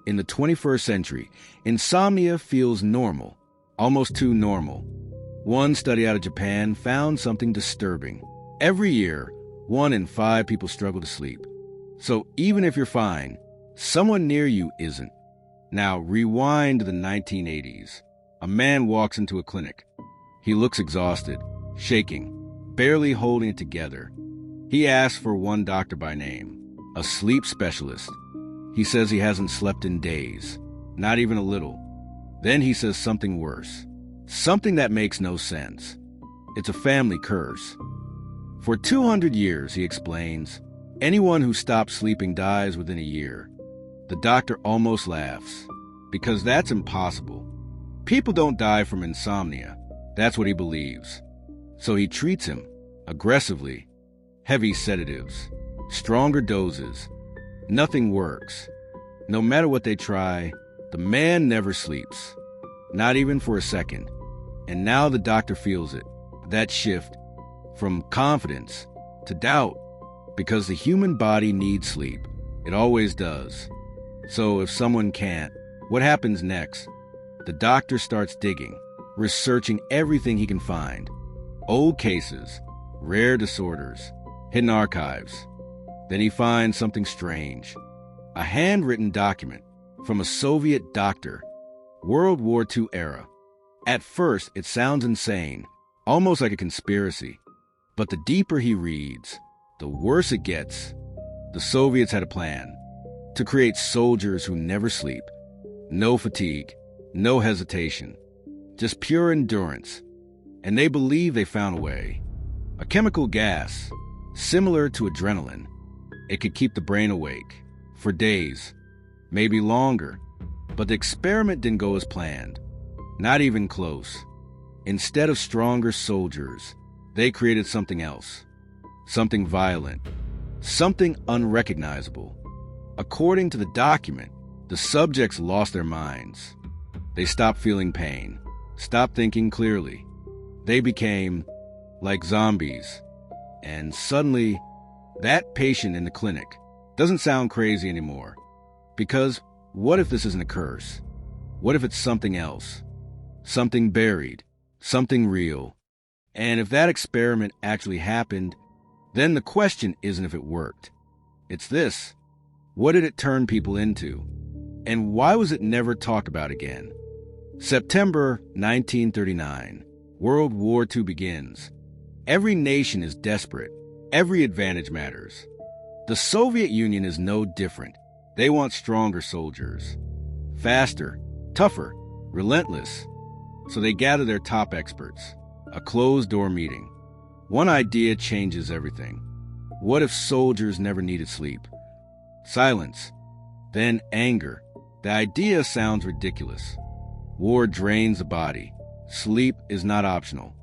In the 21st century, insomnia feels normal, almost too normal. One study out of Japan found something disturbing. Every year, 1 in 5 people struggle to sleep. So even if you're fine, someone near you isn't. Now, rewind to the 1980s. A man walks into a clinic. He looks exhausted, shaking, barely holding it together. He asks for one doctor by name, a sleep specialist. He says he hasn't slept in days, not even a little. Then he says something worse, something that makes no sense. It's a family curse. For 200 years, he explains, anyone who stops sleeping dies within a year. The doctor almost laughs, because that's impossible. People don't die from insomnia. That's what he believes. So he treats him aggressively. Heavy sedatives, stronger doses. Nothing works. No matter what they try, the man never sleeps. Not even for a second. And now the doctor feels it. That shift from confidence to doubt. Because the human body needs sleep. It always does. So if someone can't, what happens next? The doctor starts digging, researching everything he can find. Old cases, rare disorders, hidden archives. Then he finds something strange. A handwritten document from a Soviet doctor, World War II era. At first, it sounds insane, almost like a conspiracy. But the deeper he reads, the worse it gets. The Soviets had a plan to create soldiers who never sleep. No fatigue, no hesitation, just pure endurance. And they believe they found a way. A chemical gas, similar to adrenaline. It could keep the brain awake for days, maybe longer. But the experiment didn't go as planned. Not even close. Instead of stronger soldiers, they created something else. Something violent. Something unrecognizable. According to the document, the subjects lost their minds. They stopped feeling pain, stopped thinking clearly. They became like zombies. And suddenly, that patient in the clinic doesn't sound crazy anymore. Because what if this isn't a curse? What if it's something else? Something buried, something real. And if that experiment actually happened, then the question isn't if it worked. It's this. What did it turn people into? And why was it never talked about again? September 1939. World War II begins. Every nation is desperate. Every advantage matters. The Soviet Union is no different. They want stronger soldiers. Faster, tougher, relentless. So they gather their top experts. A closed-door meeting. One idea changes everything. What if soldiers never needed sleep? Silence. Then anger. The idea sounds ridiculous. War drains the body. Sleep is not optional.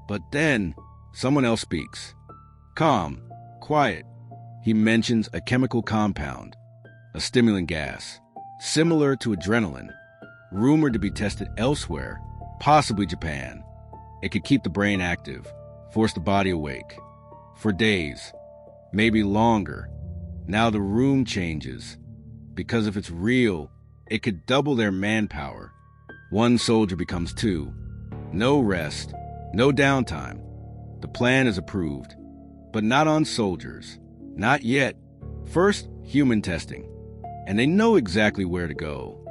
But then, someone else speaks. Calm, quiet. He mentions a chemical compound, a stimulant gas, similar to adrenaline, rumored to be tested elsewhere, possibly Japan. It could keep the brain active, force the body awake. For days, maybe longer. Now the room changes. Because if it's real, it could double their manpower. One soldier becomes 2. No rest, no downtime. The plan is approved, but not on soldiers. Not yet. First, human testing. And they know exactly where to go.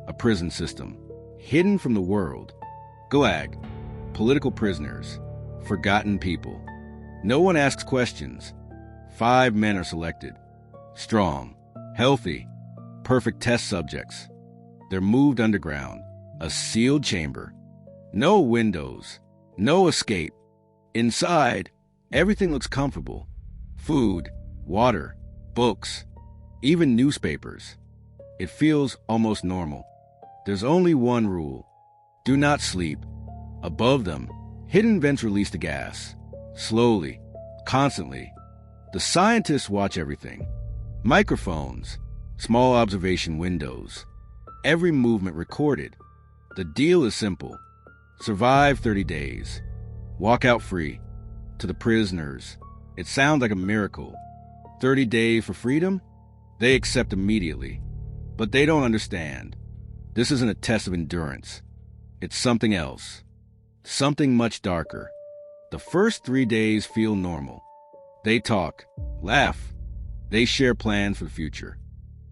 A prison system, hidden from the world. Gulag, political prisoners, forgotten people. No one asks questions. 5 men are selected. Strong, healthy, perfect test subjects. They're moved underground, a sealed chamber. No windows, no escape. Inside, everything looks comfortable. Food, water, books, even newspapers. It feels almost normal. There's only one rule. Do not sleep. Above them, hidden vents release the gas. Slowly, constantly. The scientists watch everything. Microphones, small observation windows. Every movement recorded. The deal is simple. Survive 30 days. Walk out free. To the prisoners, it sounds like a miracle. 30 days for freedom? They accept immediately. But they don't understand. This isn't a test of endurance. It's something else. Something much darker. The first 3 days feel normal. They talk, laugh. They share plans for the future.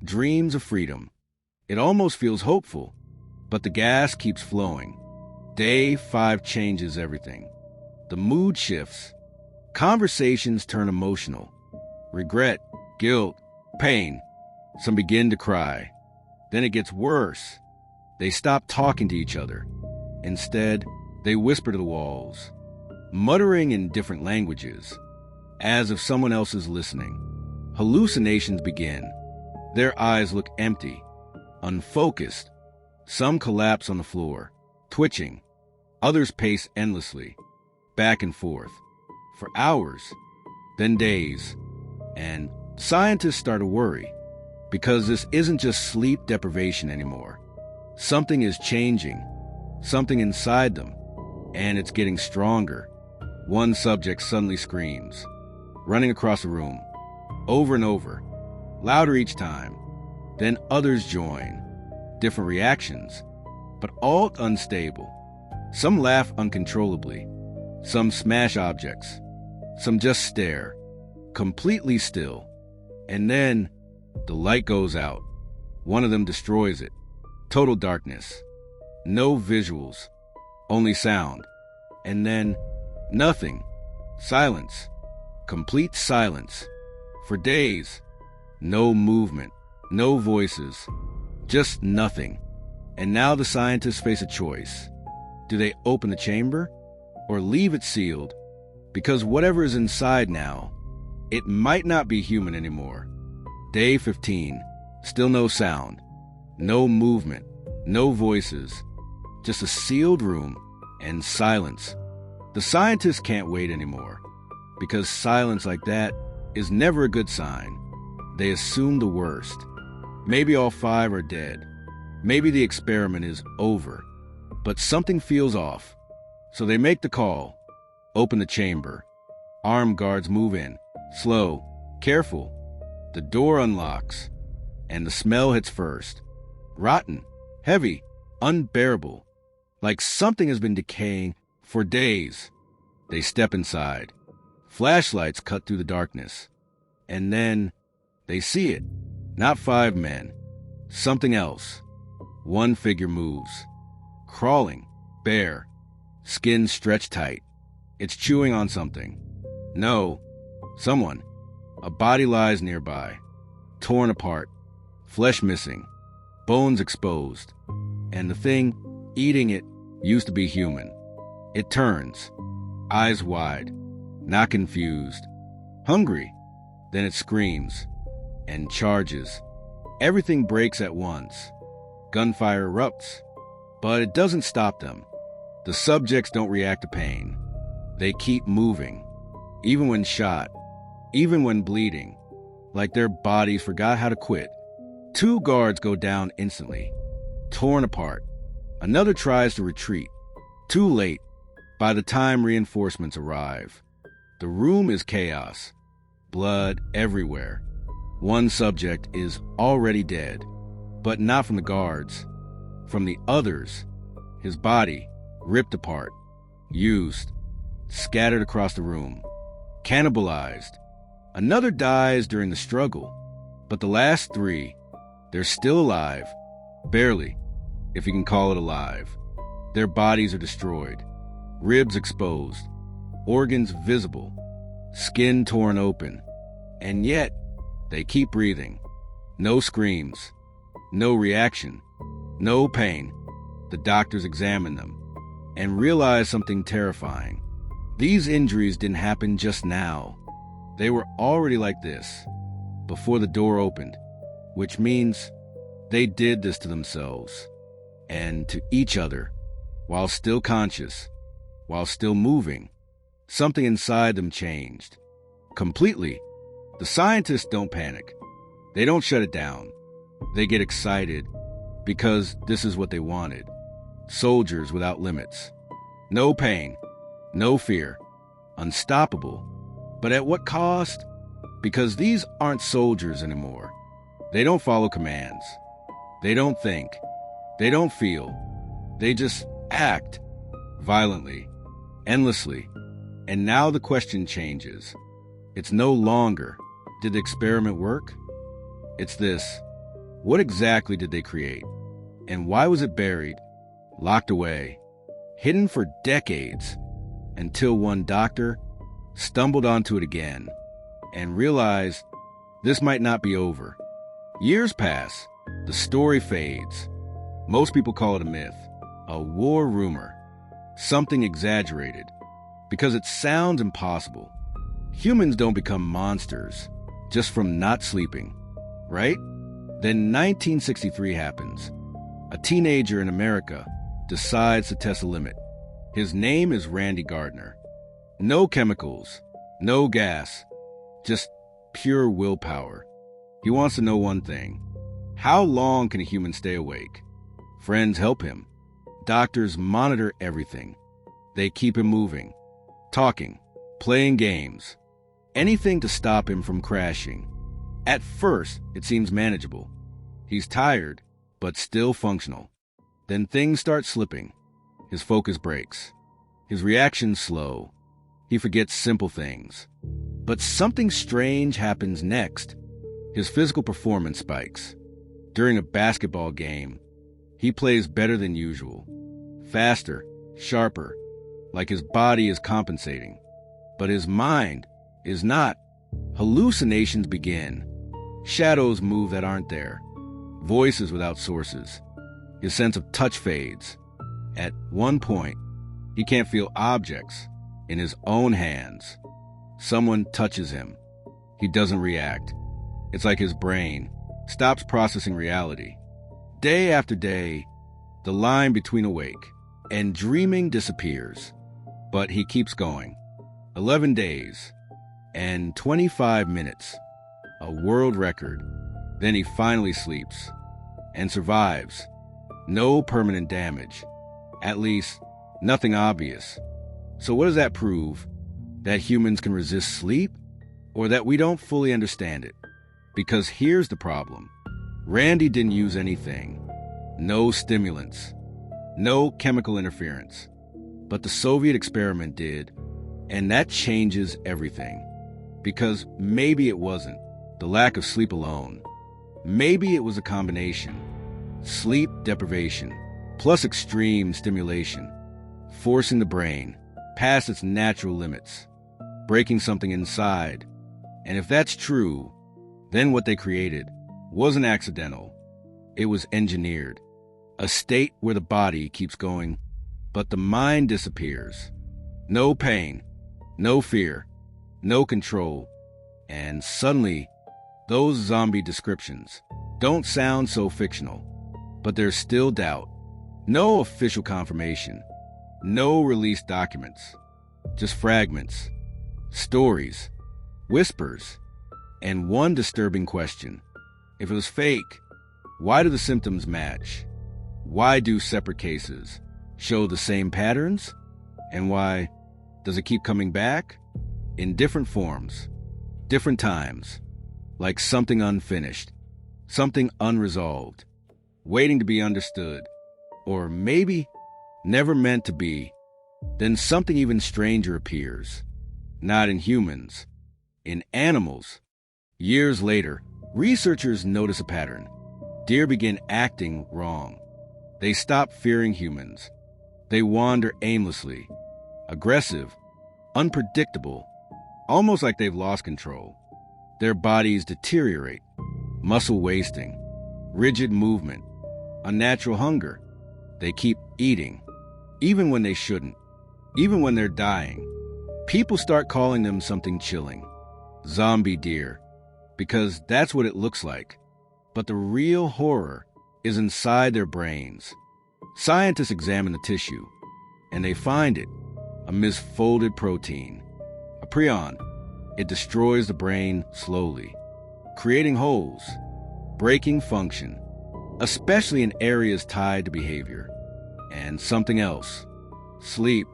Dreams of freedom. It almost feels hopeful, but the gas keeps flowing. Day 5 changes everything. The mood shifts. Conversations turn emotional. Regret, guilt, pain. Some begin to cry. Then it gets worse. They stop talking to each other. Instead, they whisper to the walls, muttering in different languages, as if someone else is listening. Hallucinations begin. Their eyes look empty, unfocused. Some collapse on the floor, twitching. Others pace endlessly, back and forth, for hours, then days. And scientists start to worry, because this isn't just sleep deprivation anymore. Something is changing, something inside them, and it's getting stronger. One subject suddenly screams, running across the room, over and over, louder each time. Then others join, different reactions, but all unstable. Some laugh uncontrollably, some smash objects, some just stare, completely still. And then the light goes out. One of them destroys it. Total darkness. No visuals, only sound. And then nothing. Silence. Complete silence. For days. No movement. No voices. Just nothing. And now the scientists face a choice. Do they open the chamber or leave it sealed? Because whatever is inside now, it might not be human anymore. Day 15. Still no sound. No movement. No voices. Just a sealed room and silence. The scientists can't wait anymore, because silence like that is never a good sign. They assume the worst. Maybe all 5 are dead. Maybe the experiment is over. But something feels off. So they make the call. Open the chamber. Armed guards move in. Slow. Careful. The door unlocks. And the smell hits first. Rotten. Heavy. Unbearable. Like something has been decaying for days. They step inside. Flashlights cut through the darkness. And then they see it. Not 5 men. Something else. One figure moves. Crawling. Bare. Skin stretched tight. It's chewing on something. No. Someone. A body lies nearby. Torn apart. Flesh missing. Bones exposed. And the thing eating it used to be human. It turns. Eyes wide. Not confused. Hungry. Then it screams. And charges. Everything breaks at once. Gunfire erupts. But it doesn't stop them. The subjects don't react to pain. They keep moving. Even when shot. Even when bleeding. Like their bodies forgot how to quit. 2 guards go down instantly. Torn apart. Another tries to retreat. Too late. By the time reinforcements arrive. The room is chaos. Blood everywhere. One subject is already dead. But not from the guards. From the others. His body, ripped apart. Used. Scattered across the room. Cannibalized. Another dies during the struggle. But the last 3, they're still alive. Barely, if you can call it alive. Their bodies are destroyed. Ribs exposed. Organs visible. Skin torn open. And yet, they keep breathing. No screams. No reaction. No pain. The doctors examine them and realize something terrifying. These injuries didn't happen just now. They were already like this before the door opened, which means they did this to themselves and to each other while still conscious, while still moving. Something inside them changed. Completely. The scientists don't panic. They don't shut it down. They get excited because this is what they wanted. Soldiers without limits. No pain. No fear. Unstoppable. But at what cost? Because these aren't soldiers anymore. They don't follow commands. They don't think. They don't feel. They just act violently, endlessly. And now the question changes. It's no longer, did the experiment work? It's this, what exactly did they create? And why was it buried, locked away, hidden for decades, until one doctor stumbled onto it again and realized this might not be over. Years pass, the story fades. Most people call it a myth, a war rumor, something exaggerated, because it sounds impossible. Humans don't become monsters just from not sleeping, right? Then 1963 happens. A teenager in America decides to test a limit. His name is Randy Gardner. No chemicals, no gas, just pure willpower. He wants to know one thing. How long can a human stay awake? Friends help him. Doctors monitor everything. They keep him moving, talking, playing games, anything to stop him from crashing. At first, it seems manageable. He's tired, but still functional. Then things start slipping. His focus breaks. His reactions slow. He forgets simple things. But something strange happens next. His physical performance spikes. During a basketball game, he plays better than usual. Faster, sharper, like his body is compensating. But his mind is not. Hallucinations begin. Shadows move that aren't there. Voices without sources. His sense of touch fades. At one point, he can't feel objects in his own hands. Someone touches him. He doesn't react. It's like his brain stops processing reality. Day after day, the line between awake and dreaming disappears. But he keeps going. 11 days and 25 minutes. A world record. Then he finally sleeps and survives. No permanent damage. At least, nothing obvious. So what does that prove? That humans can resist sleep? Or that we don't fully understand it? Because here's the problem. Randy didn't use anything. No stimulants. No chemical interference. But the Soviet experiment did. And that changes everything. Because maybe it wasn't the lack of sleep alone. Maybe it was a combination. Sleep deprivation, plus extreme stimulation, forcing the brain past its natural limits, breaking something inside. And if that's true, then what they created wasn't accidental. It was engineered. A state where the body keeps going, but the mind disappears. No pain, no fear, no control. And suddenly, those zombie descriptions don't sound so fictional. But there's still doubt. No official confirmation. No released documents. Just fragments. Stories. Whispers. And one disturbing question. If it was fake, why do the symptoms match? Why do separate cases show the same patterns? And why does it keep coming back? In different forms. Different times. Like something unfinished. Something unresolved. Waiting to be understood, or maybe never meant to be. Then something even stranger appears. Not in humans, in animals. Years later, researchers notice a pattern. Deer begin acting wrong. They stop fearing humans. They wander aimlessly, aggressive, unpredictable, almost like they've lost control. Their bodies deteriorate, muscle wasting, rigid movement, unnatural hunger. They keep eating, even when they shouldn't, even when they're dying. People start calling them something chilling, zombie deer, because that's what it looks like. But the real horror is inside their brains. Scientists examine the tissue, and they find it, a misfolded protein, a prion. It destroys the brain slowly, creating holes, breaking function, especially in areas tied to behavior. And something else, sleep.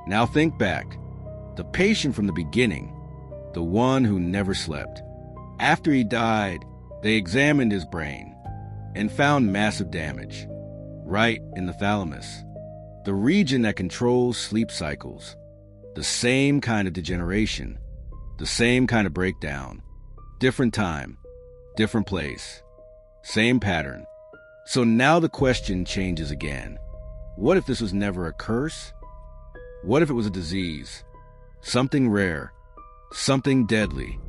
Now think back. The patient from the beginning, the one who never slept. After he died, they examined his brain. and found massive damage, right in the thalamus, the region that controls sleep cycles. The same kind of degeneration, the same kind of breakdown, different time, different place, same pattern. So now the question changes again. What if this was never a curse? What if it was a disease? Something rare, something deadly,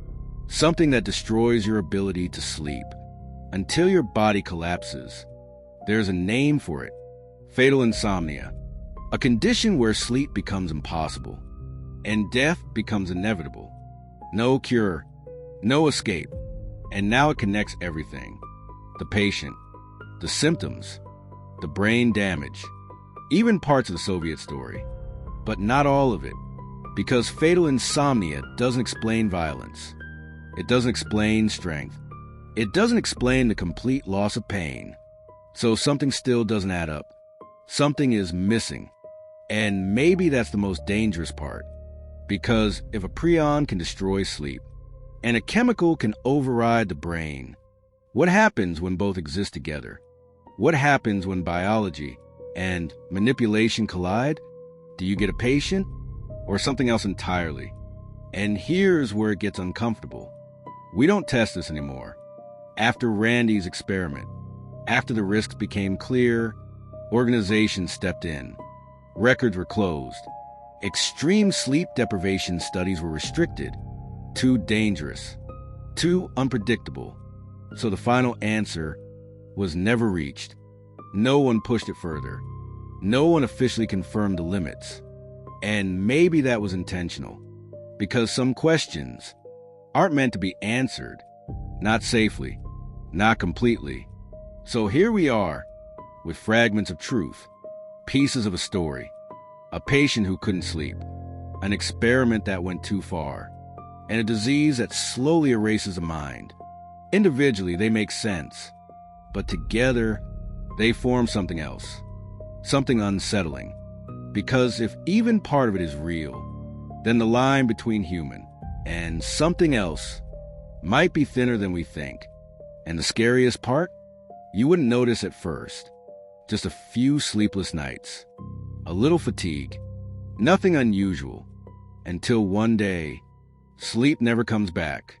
something that destroys your ability to sleep until your body collapses. There's a name for it: fatal insomnia, a condition where sleep becomes impossible and death becomes inevitable. No cure, no escape. And now it connects everything: the patient, the symptoms, the brain damage, even parts of the Soviet story. But not all of it, because fatal insomnia doesn't explain violence. It doesn't explain strength. It doesn't explain the complete loss of pain. So something still doesn't add up. Something is missing. And maybe that's the most dangerous part. Because if a prion can destroy sleep, and a chemical can override the brain, what happens when both exist together? What happens when biology and manipulation collide? Do you get a patient or something else entirely? And here's where it gets uncomfortable. We don't test this anymore. After Randy's experiment, after the risks became clear, organizations stepped in. Records were closed. Extreme sleep deprivation studies were restricted. Too dangerous. Too unpredictable. So the final answer was never reached. No one pushed it further. No one officially confirmed the limits. And maybe that was intentional, because some questions aren't meant to be answered. Not safely. Not completely. So here we are, with fragments of truth, pieces of a story, a patient who couldn't sleep, an experiment that went too far, and a disease that slowly erases a mind. Individually, they make sense, but together, they form something else, something unsettling. Because if even part of it is real, then the line between human and something else might be thinner than we think. And the scariest part? You wouldn't notice at first. Just a few sleepless nights, a little fatigue, nothing unusual, until one day, sleep never comes back.